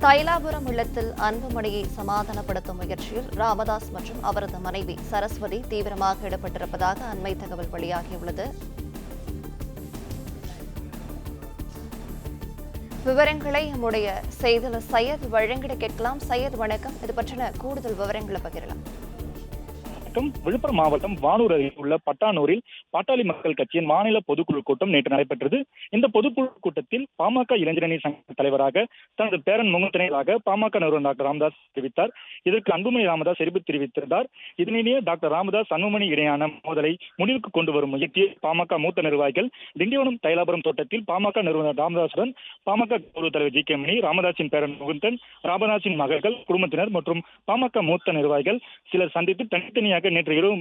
தைலாபுரம் இல்லத்தில் அன்புமணியை சமாதானப்படுத்தும் முயற்சியில் ராமதாஸ் மற்றும் அவரது மனைவி சரஸ்வதி தீவிரமாக ஈடுபட்டிருப்பதாக அண்மை தகவல் வெளியாகியுள்ளது. விவரங்களை நம்முடைய செய்தியாளர் சையத் வழங்கிட கேட்கலாம். சையத் வணக்கம். இது பற்றின கூடுதல் விவரங்களை பகிரலாம். விழுப்புரம் மாவட்டம் வானூர் அருகே உள்ள பட்டானூரில் பாட்டாளி மக்கள் கட்சியின் மாநில பொதுக்குழு கூட்டம் நேற்று நடைபெற்றது. இந்த பொதுக்குழு கூட்டத்தில் பாமக இளைஞரணி சங்க தலைவராக தனது பேரன் முகத்தினராக பாமக நிறுவனர் டாக்டர் ராமதாஸ் தெரிவித்தார். இதற்கு அன்புமணி ராமதாஸ் எதிர்ப்பு தெரிவித்திருந்தார். இதனிடையே டாக்டர் ராமதாஸ் அன்புமணி இடையான மோதலை முடிவுக்கு கொண்டு வரும் முயற்சியில் பாமக மூத்த நிர்வாகிகள் திண்டிவனம் தைலாபுரம் தோட்டத்தில் பாமக நிறுவனர் ராமதாசுடன் பாமக கௌரவ தலைவர் ஜி.கே. மணி, ராமதாஸின் பேரன் முகுந்தன், ராமதாஸின் மகள்கள், குடும்பத்தினர் மற்றும் பாமக மூத்த நிர்வாகிகள் சிலர் சந்தித்து தனித்தனியாக நேற்று இரவு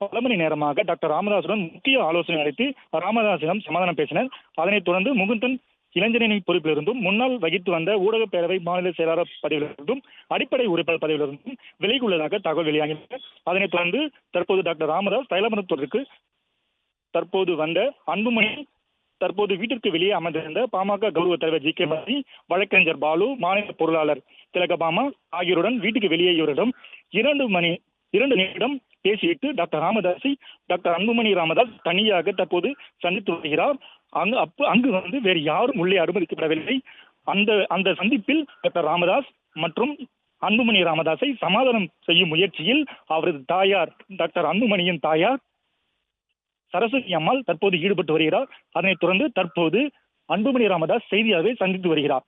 பல மணி நேரமாக டாக்டர் ராமதாசுடன் முக்கிய ஆலோசனை அளித்து ராமதாசிடம் சமாதானம் பேசினர். அதனைத் தொடர்ந்து முகுந்தன் இளைஞரணி பொறுப்பிலிருந்தும் முன்னாள் வகித்து வந்த ஊடக பேரவை மாநில செயலாளர் பதவியிலிருந்தும் அடிப்படை உறுப்பினர் பதவியிலிருந்தும் விலகியுள்ளதாக தகவல் வெளியாகியுள்ளது. அதனைத் தொடர்ந்து தற்போது டாக்டர் ராமதாஸ் தைலாபுரத்திற்கு தற்போது வந்த அன்புமணி தற்போது வீட்டிற்கு வெளியே அமர்ந்திருந்த பாமக கௌரவ தலைவர் ஜி.கே. மணி, வழக்கறிஞர் பாலு, மாநில பொருளாளர் திலகபாமா ஆகியோருடன் வீட்டுக்கு வெளியே இவரிடம் 2 நிமிடம் பேசிவிட்டு டாக்டர் ராமதாஸை டாக்டர் அன்புமணி ராமதாஸ் தனியாக தற்போது சந்தித்து வருகிறார். அங்கு வந்து வேறு யாரும் உள்ளே அனுமதிக்கப்படவில்லை. அந்த சந்திப்பில் டாக்டர் ராமதாஸ் மற்றும் அன்புமணி ராமதாஸை சமாதானம் செய்யும் முயற்சியில் அவரது தாயார் டாக்டர் அன்புமணியின் தாயார் சரஸ்வதி அம்மாள் தற்போது ஈடுபட்டு வருகிறார். அதனைத் தொடர்ந்து தற்போது அன்புமணி ராமதாஸ் செய்தியாளரை சந்தித்து வருகிறார்.